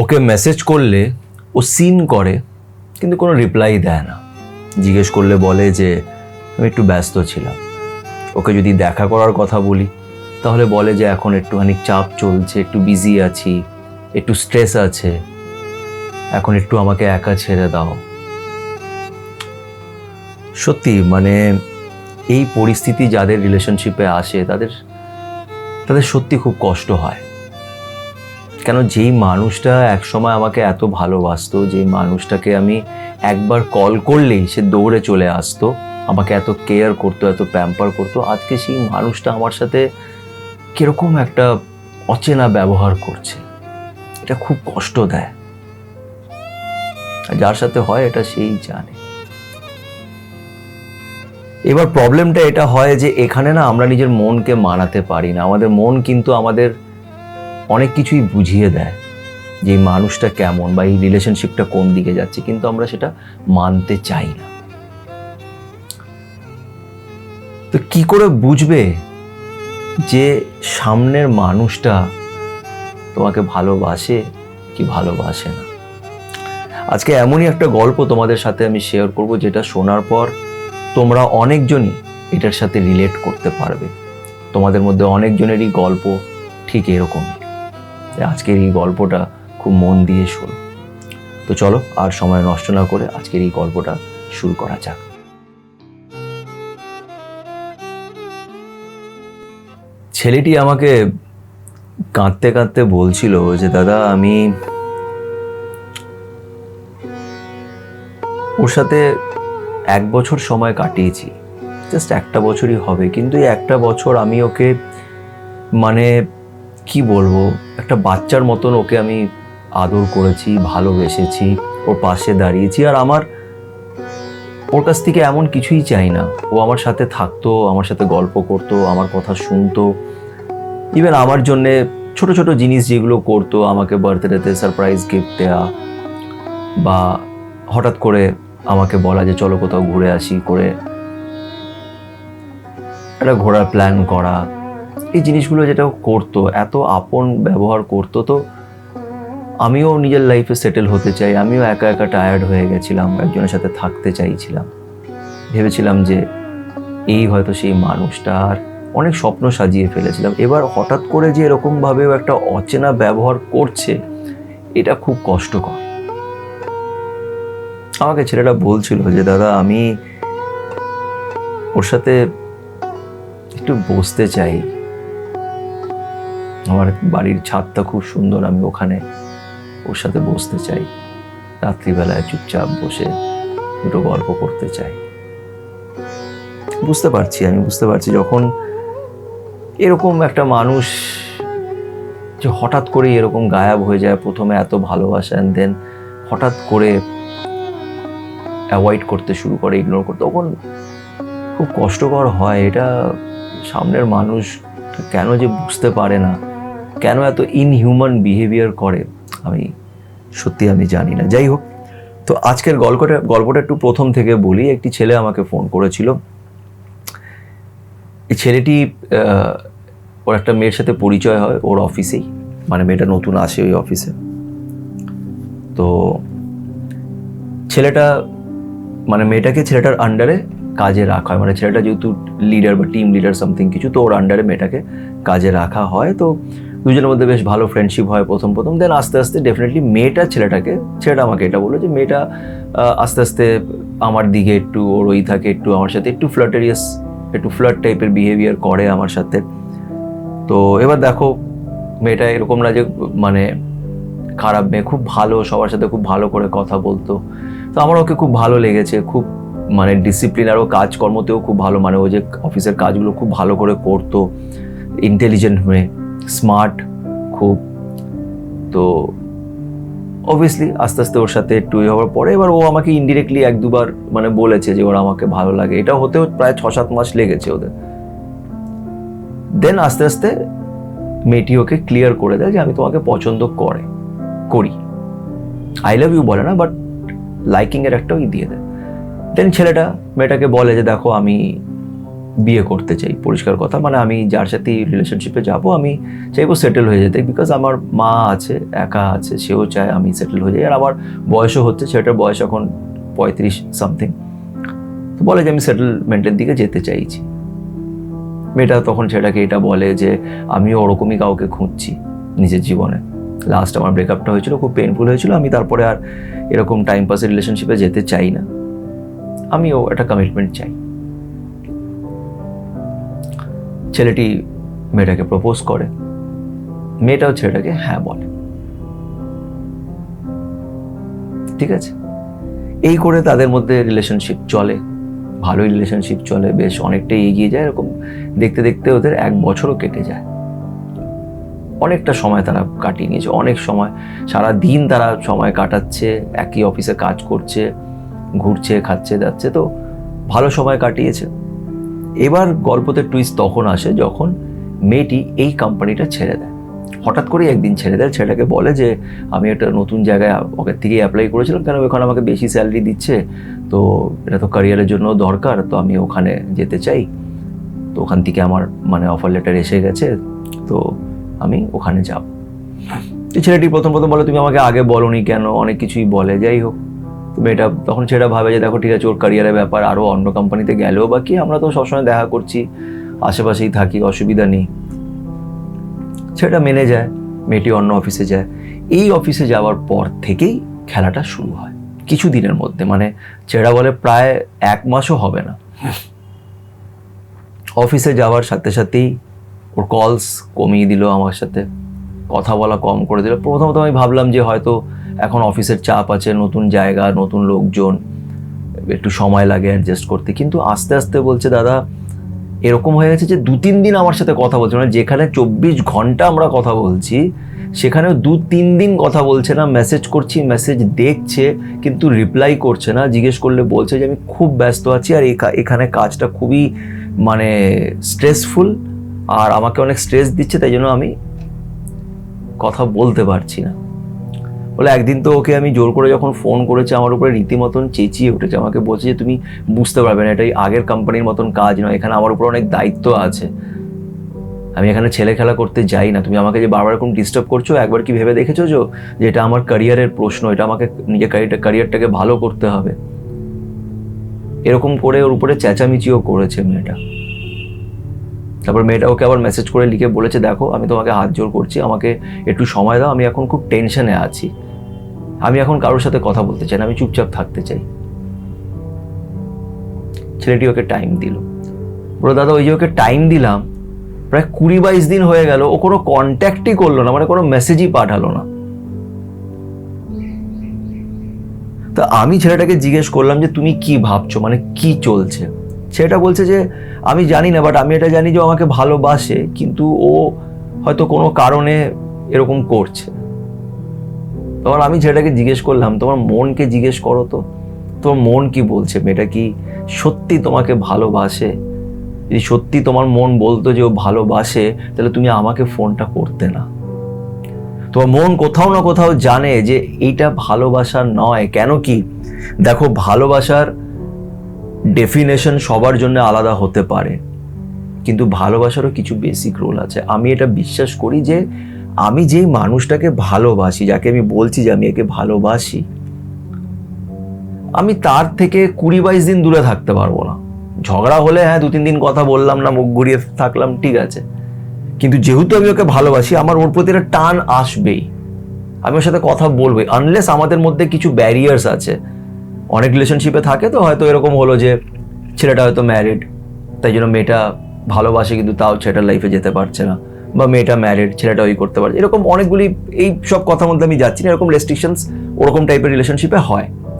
ওকে message করলে ও scene করে কিন্তু কোনো রিপ্লাই দেয় না। জিজ্ঞেস করলে বলে যে আমি একটু ব্যস্ত ছিলাম। ওকে যদি দেখা করার কথা বলি তাহলে বলে যে এখন একটুখানি চাপ চলছে, একটু বিজি আছি, একটু স্ট্রেস আছে, এখন একটু আমাকে একা ছেড়ে দাও। সত্যি মানে এই পরিস্থিতি যাদের রিলেশনশিপে আসে তাদের সত্যি খুব কষ্ট হয়। কেন, যেই মানুষটা একসময় আমাকে এত ভালোবাসতো, যেই মানুষটাকে আমি একবার কল করলেই সে দৌড়ে চলে আসতো, আমাকে এত কেয়ার করতো, এত প্যাম্পার করতো, আজকে সেই মানুষটা আমার সাথে কিরকম একটা অচেনা ব্যবহার করছে। এটা খুব কষ্ট দেয়। যার সাথে হয় এটা সেই জানে। এবার প্রবলেমটা এটা হয় যে এখানে না আমরা নিজের মনকে মানাতে পারি না। আমাদের মন কিন্তু আমাদের অনেক কিছুই বুঝিয়ে দেয় যে এই মানুষটা কেমন বা এই রিলেশনশিপটা কোন দিকে যাচ্ছে, কিন্তু আমরা সেটা মানতে চাই না। তো কি করে বুঝবে যে সামনের মানুষটা তোমাকে ভালোবাসে কি ভালোবাসে না? আজকে এমনই একটা গল্প তোমাদের সাথে আমি শেয়ার করব যেটা শোনার পর তোমরা অনেকজনই এটার সাথে রিলেট করতে পারবে। তোমাদের মধ্যে অনেকজনেরই গল্প ঠিক এরকমই। আজকের এই গল্পটা খুব মন দিয়ে শোনো। তো চলো আর সময় নষ্ট না করে আজকের এই গল্পটা শুরু করা যাক। ছেলেটি আমাকে কাঁদতে কাঁদতে বলছিল যে দাদা, আমি ওর সাথে 1 বছর সময় কাটিয়েছি, জাস্ট একটা বছরই হবে, কিন্তু এই একটা বছর আমি ওকে মানে কি বলবো, একটা বাচ্চার মতন ওকে আমি আদর করেছি, ভালোবেসেছি, ওর পাশে দাঁড়িয়েছি। আর আমার ওর কাছ থেকে এমন কিছুই চাই না। ও আমার সাথে থাকতো, আমার সাথে গল্প করতো, আমার কথা শুনতো, ইভেন আমার জন্যে ছোট ছোট জিনিস যেগুলো করতো, আমাকে বার্থডেতে সারপ্রাইজ গিফট দেয়া বা হঠাৎ করে আমাকে বলা যে চলো কোথাও ঘুরে আসি, করে একটা ঘোরার প্ল্যান করা, এই জিনিসগুলো যেটা করতো, এত আপন ব্যবহার করতো। তো আমিও নিজের লাইফে সেটেল হতে চাই, আমিও একা একা টায়ার্ড হয়ে গেছিলাম, একজনের সাথে থাকতে চাইছিলাম। ভেবেছিলাম যে এই হয়তো সেই মানুষটা, আর অনেক স্বপ্ন সাজিয়ে ফেলেছিলাম। এবার হঠাৎ করে যে এরকমভাবেও একটা অচেনা ব্যবহার করছে, এটা খুব কষ্টকর। আমাকে ছেলেটা বলছিল যে দাদা, আমি ওর সাথে একটু বসতে চাই, আমার বাড়ির ছাদটা খুব সুন্দর, আমি ওখানে ওর সাথে বসতে চাই, রাত্রিবেলায় চুপচাপ বসে দুটো গল্প করতে চাই। আমি বুঝতে পারছি যখন এরকম একটা মানুষ যে হঠাৎ করে এরকম গায়েব হয়ে যায়, প্রথমে এত ভালোবাসা এন্ড দেন হঠাৎ করে অ্যাভয়েড করতে শুরু করে, ইগনোর করতে, তখন খুব কষ্টকর হয়। এটা সামনের মানুষ কেন যে বুঝতে পারে না, কেন এত ইনহিউম্যান বিহেভিয়ার করে, আমি জানি না। যাই হোক, তো আজকের গল্পটা একটু প্রথম থেকে বলি। একটি ছেলে আমাকে ফোন করেছিল। এই ছেলেটি ওর একটা মেয়ের সাথে পরিচয় হয় ওর অফিসেই, মানে মেয়েটা নতুন আসে ওই অফিসে। তো মেয়েটাকে ছেলেটার আন্ডারে কাজে রাখা হয়, মানে ছেলেটা যেহেতু লিডার বা টিম লিডার সামথিং কিছু, তো ওর আন্ডারে মেয়েটাকে কাজে রাখা হয়। তো দুজনের মধ্যে বেশ ভালো ফ্রেন্ডশিপ হয় প্রথম, দেন আস্তে আস্তে ডেফিনেটলি ছেলেটা আমাকে এটা বললো যে মেয়েটা আস্তে আস্তে আমার দিকে একটু ওর ওই থাকে, একটু আমার সাথে একটু ফ্লার্ট টাইপের বিহেভিয়ার করে আমার সাথে। তো এবার দেখো, মেয়েটা এরকম না যে মানে খারাপ মেয়ে, খুব ভালো, সবার সাথে খুব ভালো করে কথা বলতো। তো আমার ওকে খুব ভালো লেগেছে, খুব মানে ডিসিপ্লিন, আর ও কাজকর্মতেও খুব ভালো, মানে ও যে অফিসের কাজগুলো খুব ভালো করে করতো, ইন্টেলিজেন্ট মেয়ে, স্মার্ট খুব। তো অবভিয়াসলি আস্তে আস্তে ওর সাথে একটু হওয়ার পরে এবার ও আমাকে ইনডিরেক্টলি 1-2 বার মানে বলেছে যে ওরা আমাকে ভালো লাগে। এটা হতেও প্রায় 6-7 মাস লেগেছে ওদের। দেন আস্তে আস্তে মেয়েটি ওকে ক্লিয়ার করে দেয় যে আমি তোমাকে পছন্দ করি। আই লাভ ইউ বলে না, বাট লাইকিং এর একটা দিয়ে দেয়। দেন ছেলেটা মেয়েটাকে বলে যে দেখো, আমি বিয়ে করতে চাই, পরিষ্কার কথা। মানে আমি যার সাথে রিলেশনশিপে যাব আমি চাইবো সেটেল হয়ে যেতে, বিকজ আমার মা আছে, একা আছে, সেও চায় আমি সেটেল হয়ে যাই। আর আমার বয়সও হচ্ছে, সেটার বয়স এখন 35 সামথিং, তো বলে যে আমি সেটেলমেন্টের দিকে যেতে চাইছি। মেয়েটা তখন সেটাকে এটা বলে যে আমিও ওরকমই কাউকে খুঁজছি নিজের জীবনে। লাস্ট আমার ব্রেকআপটা হয়েছিল, খুব পেনফুল হয়েছিল। আমি তারপরে আর এরকম টাইম পাসের রিলেশনশিপে যেতে চাই না, আমিও একটা কমিটমেন্ট চাই। ছেলেটি মেয়েটাকে প্রপোজ করে, মেয়েটাও ছেলেটাকে হ্যাঁ বলে। ঠিক আছে, এই করে তাদের মধ্যে রিলেশনশিপ চলে, ভালোই রিলেশনশিপ চলে, বেশ অনেকটাই এগিয়ে যায়। এরকম দেখতে দেখতে ওদের 1 বছরও কেটে যায়। অনেকটা সময় তারা কাটিয়ে নিয়েছে, অনেক সময়, সারা দিন তারা সময় কাটাচ্ছে, একই অফিসে কাজ করছে, ঘুরছে, খাচ্ছে, যাচ্ছে, তো ভালো সময় কাটিয়েছে। এবার গল্পতে টুইস্ট তখন আসে যখন মেয়েটি এই কোম্পানিটা ছেড়ে দেয়। হঠাৎ করেই একদিন ছেড়ে দেয়। ছেলেটাকে বলে যে আমি একটা নতুন জায়গায় আগের থেকেই অ্যাপ্লাই করেছিলাম, কেন ওখানে আমাকে বেশি স্যালারি দিচ্ছে, তো এটা তো ক্যারিয়ারের জন্য দরকার, তো আমি ওখানে যেতে চাই, তো ওখান থেকে আমার মানে অফার লেটার এসে গেছে, তো আমি ওখানে যাব। ছেলেটি প্রথম বলে তুমি আমাকে আগে বলোনি কেন, অনেক কিছুই বলে। যাই হোক, তুমি এটা তখন সেটা ভাবে যে দেখো ঠিক আছে, ওর ক্যারিয়ারের ব্যাপার, আরও অন্য কোম্পানিতে গেলেও বা কি, আমরা তো সবসময় দেখা করছি, আশেপাশেই থাকি, অসুবিধা নেই। সেটা মেনে যায়। মেয়েটি অন্য অফিসে যায়। এই অফিসে যাওয়ার পর থেকেই খেলাটা শুরু হয় কিছু দিনের মধ্যে, মানে ছেড়া বলে প্রায় 1 মাসও হবে না। অফিসে যাওয়ার সাথে সাথেই ওর কলস কমিয়ে দিল, আমার সাথে কথা বলা কম করে দিল। প্রথমত আমি ভাবলাম যে হয়তো এখন অফিসের চাপ আছে, নতুন জায়গা, নতুন লোকজন, একটু সময় লাগে অ্যাডজাস্ট করতে। কিন্তু আস্তে আস্তে বলছে দাদা এরকম হয়ে গেছে যে 2-3 দিন আমার সাথে কথা বলছে, মানে যেখানে 24 ঘন্টা আমরা কথা বলছি সেখানেও 2-3 দিন কথা বলছে না। মেসেজ করছি, মেসেজ দেখছে কিন্তু রিপ্লাই করছে না। জিজ্ঞেস করলে বলছে যে আমি খুব ব্যস্ত আছি, আর এখানে কাজটা খুবই মানে স্ট্রেসফুল, আর আমাকে অনেক স্ট্রেস দিচ্ছে, তাই জন্য আমি কথা বলতে পারছি না। বলে একদিন তো ওকে আমি জোর করে যখন ফোন করেছে, আমার উপরে রীতিমতন চেঁচিয়ে উঠেছে। আমাকে বলছে যে তুমি বুঝতে পারবে না, এটাই আগের কোম্পানির মতন কাজ নয়, এখানে আমার উপর অনেক দায়িত্ব আছে, আমি এখানে ছেলে খেলা করতে যাই না, তুমি আমাকে যে বারবার এরকম ডিস্টার্ব করছো, একবার কি ভেবে দেখেছো যে এটা আমার ক্যারিয়ারের প্রশ্ন, এটা আমাকে নিজের ক্যারিয়ারটাকে ভালো করতে হবে। এরকম করে ওর উপরে চেঁচামেচিও করেছে মেয়েটা। তারপর মেয়েটা ওকে আবার মেসেজ করে লিখে বলেছে দেখো আমি তোমাকে হাত জোর করছি, আমাকে একটু সময় দাও, আমি এখন খুব টেনশনে আছি, আমি এখন কারোর সাথে কথা বলতে চাই না, আমি চুপচাপ থাকতে চাই। ছেলেটি ওকে টাইম দিল। বলো দাদা ওই যে ওকে টাইম দিলাম, প্রায় 20-22 দিন হয়ে গেল, ও কোনো কন্ট্যাক্টই করলো না, মানে কোনো মেসেজই পাঠালো না। তা আমি ছেলেটাকে জিজ্ঞেস করলাম যে তুমি কি ভাবছো, মানে কি চলছে। ছেলেটা বলছে যে আমি জানি না, বাট আমি এটা জানি যে ও আমাকে ভালোবাসে, কিন্তু ও হয়তো কোনো কারণে এরকম করছে। তখন আমি ছেলেটাকে জিজ্ঞেস করলাম তোমার মনকে জিজ্ঞেস করো তো, তোমার মন কি বলছে, মেয়েটা কি সত্যি তোমাকে ভালোবাসে? যদি সত্যি তোমার মন বলতো যে ও ভালোবাসে, তাহলে তুমি আমাকে ফোনটা করতে না। তোমার মন কোথাও না কোথাও জানে যে এইটা ভালোবাসা নয়। কেন কি দেখো, ভালোবাসার ডেফিনেশন সবার জন্য আলাদা হতে পারে, কিন্তু ভালোবাসারও কিছু বেসিক রুল আছে। আমি এটা বিশ্বাস করি যে আমি যেই মানুষটাকে ভালোবাসি, যাকে আমি বলছি যে আমি একে ভালোবাসি, আমি তার থেকে 20-22 দিন দূরে থাকতে পারবো না। ঝগড়া হলে হ্যাঁ 2-3 দিন কথা বললাম না, মুখ ঘুরিয়ে থাকলাম, ঠিক আছে, কিন্তু যেহেতু আমি ওকে ভালোবাসি, আমার ওর প্রতি একটা টান আসবেই, আমি ওর সাথে কথা বলবোই, আনলেস আমাদের মধ্যে কিছু ব্যারিয়ার্স আছে। অনেক রিলেশনশিপে থাকে তো হয়তো এরকম হলো যে ছেলেটা হয়তো ম্যারিড, তাই জন্য মেয়েটা ভালোবাসে কিন্তু তাও ছেলেটার লাইফে যেতে পারছে না, বা মেয়েটা ম্যারিড ছেলেটা ওই করতে পারছে, এরকম অনেকগুলি, এই সব কথার মধ্যে আমি যাচ্ছি না, এরকম রেস্ট্রিকশনস ওরকম টাইপের রিলেশনশিপে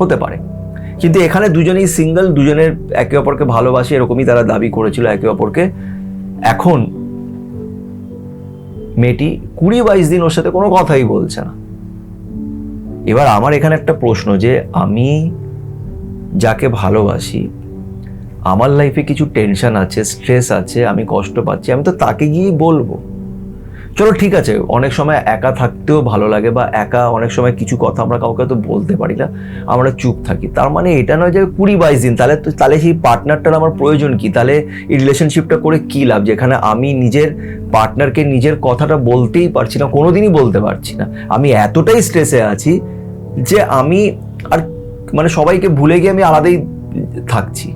হতে পারে। কিন্তু এখানে দুজনেই সিঙ্গেল, দুজনের একে অপরকে ভালোবাসে, এরকমই তারা দাবি করেছিল একে অপরকে। এখন মেয়েটি 20-22 দিন ওর সাথে কোনো কথাই বলছে না। এবার আমার এখানে একটা প্রশ্ন, যে আমি যাকে ভালোবাসি, আমার লাইফে কিছু টেনশন আছে, স্ট্রেস আছে, আমি কষ্ট পাচ্ছি, আমি তো তাকে গিয়েই বলবো। চলো ঠিক আছে, অনেক সময় একা থাকতেও ভালো লাগে, বা একা অনেক সময় কিছু কথা আমরা কাউকে তো বলতে পারি না, আমরা চুপ থাকি। তার মানে এটা নয় যে 20-22 দিন, তাহলে সেই পার্টনারটার আমার প্রয়োজন কি? তাহলে এই রিলেশনশিপটা করে কি লাভ, যেখানে আমি নিজের পার্টনারকে নিজের কথাটা বলতেই পারছি না, কোনোদিনই বলতে পারছি না। আমি এতটাই স্ট্রেসে আছি যে আমি আর মানে সবাইকে ভুলে গিয়ে আমি আলাদাই থাকছি।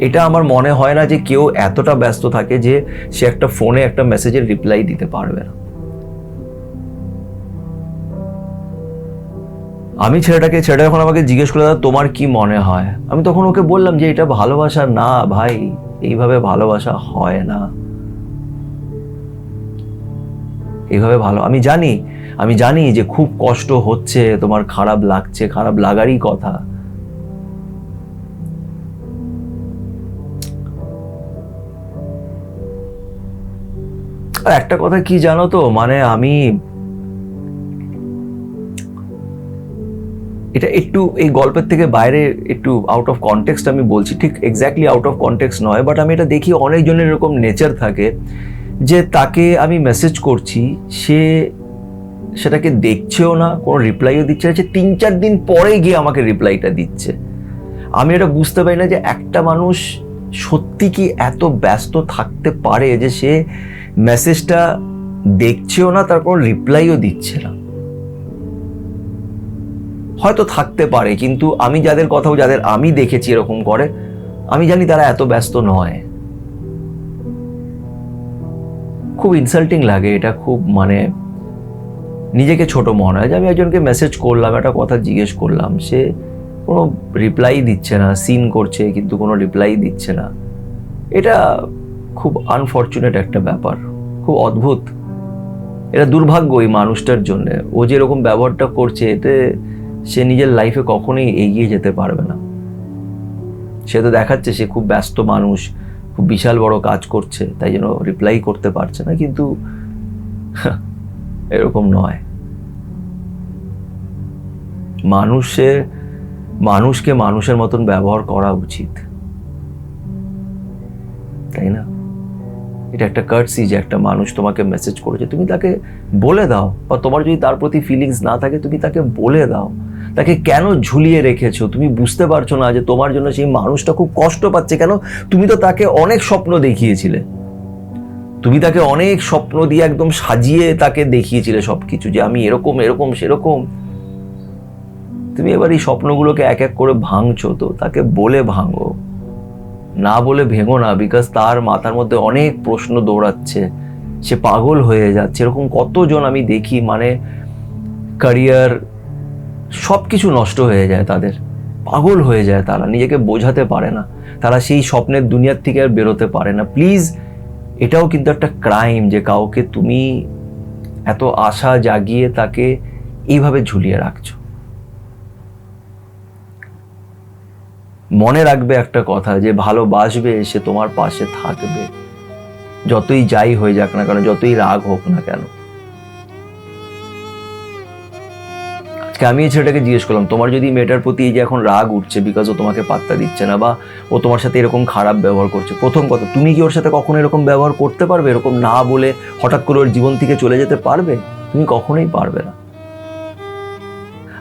এটা আমার মনে হয় না যে কেউ এতটা ব্যস্ত থাকে যে সে একটা ফোনে একটা মেসেজের রিপ্লাই দিতে পারবে না। আমি ছেলেটা যখন আমাকে জিজ্ঞেস করে দাদা তোমার কি মনে হয়, আমি তখন ওকে বললাম যে এটা ভালোবাসা না ভাই, এইভাবে ভালোবাসা হয় না, এইভাবে আমি জানি যে খুব কষ্ট হচ্ছে, তোমার খারাপ লাগছে, খারাপ লাগারই কথা। আর একটা কথা কি জানো তো, মানে আমি এটা একটু এই গল্পের থেকে বাইরে, একটু আউট অফ কনটেক্সট আমি বলছি, ঠিক এক্স্যাক্টলি আউট অফ কনটেক্সট নয়, বাট আমি এটা দেখি অনেকজনের এরকম নেচার থাকে যে তাকে আমি মেসেজ করছি, সে সেটাকে দেখছেও না, কোনো রিপ্লাইও দিচ্ছে না, 3-4 দিন পরে গিয়ে আমাকে রিপ্লাইটা দিচ্ছে। আমি এটা বুঝতে পারি না যে একটা মানুষ সত্যি কি এত ব্যস্ত থাকতে পারে যে সে মেসেজটা দেখছেও না, তার কোনো রিপ্লাইও দিচ্ছে না। হয়তো থাকতে পারে, কিন্তু আমি যাদের আমি দেখেছি এরকম করে, আমি জানি তারা এত ব্যস্ত নয়। খুব ইনসাল্টিং লাগে এটা, খুব মানে নিজেকে ছোট মনে হয় যে আমি একজনকে মেসেজ করলাম, একটা কথা জিজ্ঞেস করলাম, সে কোনো রিপ্লাই দিচ্ছে না, সিন করছে কিন্তু কোনো রিপ্লাই দিচ্ছে না। এটা খুব আনফর্চুনেট একটা ব্যাপার, খুব অদ্ভুত। এটা দুর্ভাগ্য এই মানুষটার জন্য। ও যেরকম ব্যবহারটা করছে, এতে সে নিজের লাইফে কখনোই এগিয়ে যেতে পারবে না। সে তো দেখাচ্ছে সে খুব ব্যস্ত মানুষ, খুব বিশাল বড় কাজ করছে, তাই জন্য রিপ্লাই করতে পারছে না, কিন্তু এরকম নয়। মানুষকে মানুষের মতন ব্যবহার করা উচিত, তাই না? এটা একটা কার্টসি যে একটা মানুষ তোমাকে মেসেজ করেছে, তুমি তাকে বলে দাও, বা তোমার যদি তার প্রতি ফিলিংস না থাকে তুমি তাকে বলে দাও। তাকে কেন ঝুলিয়ে রেখেছো? তুমি বুঝতে পারছো না যে তোমার জন্য সেই মানুষটা খুব কষ্ট পাচ্ছে কেন? তুমি তো তাকে অনেক স্বপ্ন দেখিয়েছিলে, তুমি তাকে অনেক স্বপ্ন দিয়ে একদম সাজিয়ে তাকে দেখিয়েছিলে সবকিছু, যে আমি এরকম এরকম সেরকম। তুমি এবার এই স্বপ্নগুলোকে এক এক করে ভাঙছো, তো তাকে বলে ভাঙো, না বলে ভেঙো না, বিকজ তার মাথার মধ্যে অনেক প্রশ্ন দৌড়াচ্ছে, সে পাগল হয়ে যাচ্ছে। এরকম কতজন আমি দেখি, মানে ক্যারিয়ার সবকিছু নষ্ট হয়ে যায় তাদের, পাগল হয়ে যায়, তারা নিজেকে বোঝাতে পারে না, তারা সেই স্বপ্নের দুনিয়ার থেকে আর বেরোতে পারে না। প্লিজ, এটাও কিন্তু একটা ক্রাইম যে কাউকে তুমি এত আশা জাগিয়ে তাকে এইভাবে ঝুলিয়ে রাখছো। মনে রাখবে একটা কথা, যে ভালোবাসবে সে তোমার পাশে থাকবে, যতই যাই হয়ে যাক না কেন, যতই রাগ হোক না কেন। আজকে আমি এই ছেলেটাকে জিজ্ঞেস করলাম, তোমার যদি মেয়েটার প্রতি এই যে এখন রাগ উঠছে বিকজ ও তোমাকে পাত্তা দিচ্ছে না, বা ও তোমার সাথে এরকম খারাপ ব্যবহার করছে, প্রথম কথা, তুমি কি ওর সাথে কখনো এরকম ব্যবহার করতে পারবে? এরকম না বলে হঠাৎ করে ওর জীবন থেকে চলে যেতে পারবে? তুমি কখনোই পারবে না।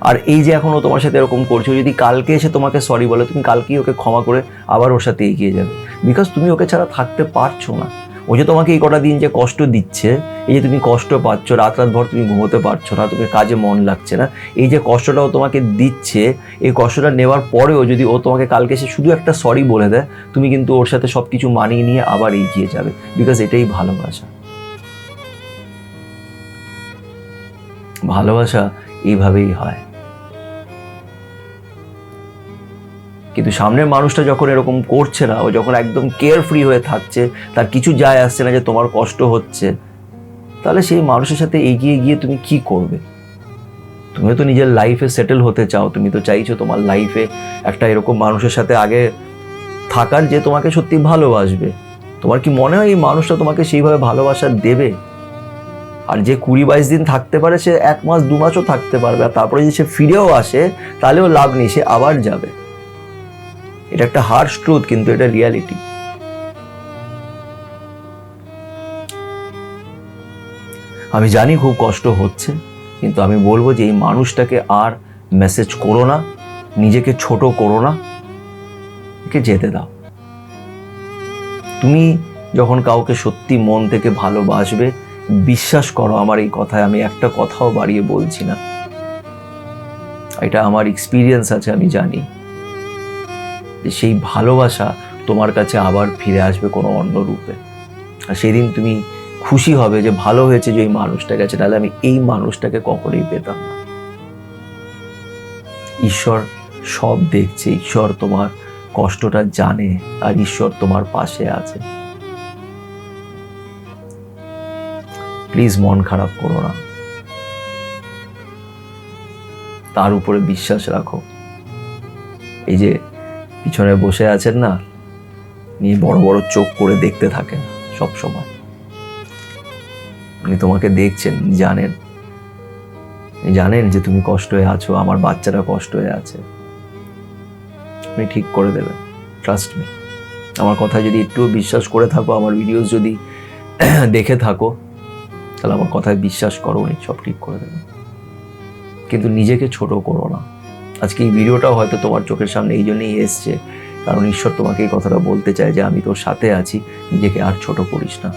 আর এই যে এখন ও তোমার সাথে এরকম করছো, যদি কালকে এসে তোমাকে সরি বলে, তুমি কালকেই ওকে ক্ষমা করে আবার ওর সাথে এগিয়ে যাবে, বিকজ তুমি ওকে ছাড়া থাকতে পারছো না। ও যে তোমাকে এই কটা দিন যে কষ্ট দিচ্ছে, এই যে তুমি কষ্ট পাচ্ছ, রাত ভর তুমি ঘুমোতে পারছো না, তুমি কাজে মন লাগছে না, এই যে কষ্টটা ও তোমাকে দিচ্ছে, এই কষ্টটা নেওয়ার পরেও যদি ও তোমাকে কালকে এসে শুধু একটা সরি বলে দেয়, তুমি কিন্তু ওর সাথে সব কিছু মানিয়ে নিয়ে আবার এগিয়ে যাবে, বিকজ এটাই ভালোবাসা। ভালোবাসা এইভাবেই হয়। কিন্তু সামনের মানুষটা যখন এরকম করছে না, ও যখন একদম কেয়ারফ্রি হয়ে থাকছে, তার কিছু যায় আসছে না যে তোমার কষ্ট হচ্ছে, তাহলে সেই মানুষের সাথে এগিয়ে গিয়ে তুমি কি করবে? তুমি তো নিজের লাইফে সেটেল হতে চাও, তুমি তো চাইছো তোমার লাইফে একটা এরকম মানুষের সাথে আগে থাকার যে তোমাকে সত্যি ভালোবাসবে। তোমার কি মনে হয় এই মানুষটা তোমাকে সেইভাবে ভালোবাসা দেবে? আর যে 20-22 দিন থাকতে পারে, সে 1 মাস 2 মাসও থাকতে পারবে, আর তারপরে যদি সে ফিরেও আসে তাহলেও লাভ নেই, সে আবার যাবে। এটা একটা হার্শ ট্রুথ, কিন্তু এটা রিয়ালিটি। আমি জানি খুব কষ্ট হচ্ছে, কিন্তু আমি বলবো যে এই মানুষটাকে আর মেসেজ করো না, নিজেকে ছোট করো না, একে যেতে দাও। তুমি যখন কাউকে সত্যি মন থেকে ভালোবাসবে, বিশ্বাস করো আমার এই কথায় আমি একটা কথাও বাড়িয়ে বলছি না, এটা আমার এক্সপিরিয়েন্স আছে, আমি জানি যে সেই ভালোবাসা তোমার কাছে আবার ফিরে আসবে কোনো অন্য রূপে। আর সেদিন তুমি খুশি হবে যে ভালো হয়েছে যে এই মানুষটা গেছে, তাহলে আমি এই মানুষটাকে কখনোই পেতাম না। ঈশ্বর সব দেখছে, ঈশ্বর তোমার কষ্টটা জানে, আর ঈশ্বর তোমার পাশে আছে। প্লিজ মন খারাপ করো না, তার উপরে বিশ্বাস রাখো। এই যে পিছনে বসে আছেন না, নিয়ে বড় বড় চোখ করে দেখতে থাকেন সব সময়, উনি তোমাকে দেখছেন, জানেন যে তুমি কষ্ট হয়ে আছো, আমার বাচ্চারা কষ্ট হয়ে আছে, উনি ঠিক করে দেবেন, ট্রাস্ট মি। আমার কথা যদি একটুও বিশ্বাস করে থাকো, আমার ভিডিওস যদি দেখে থাকো, তাহলে আমার কথায় বিশ্বাস করো, উনি সব ঠিক করে দেবেন। কিন্তু নিজেকে ছোট করো না। আজকে এই ভিডিওটাও হয়তো তোমার চোখের সামনে এই জন্যই এসছে, কারণ ঈশ্বর তোমাকে এই কথাটা বলতে চায় যে আমি তোর সাথে আছি, নিজেকে আর ছোট করিস না।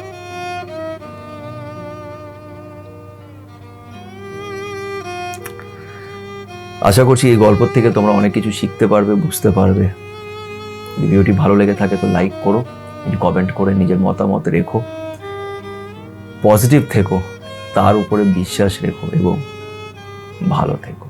আশা করছি এই গল্প থেকে তোমরা অনেক কিছু শিখতে পারবে, বুঝতে পারবে। ভিডিওটি ভালো লেগে থাকে তো লাইক করো, কমেন্ট করে নিজের মতামত রেখো, পজিটিভ থেকো, তার উপরে বিশ্বাস রেখো এবং ভালো থেকো।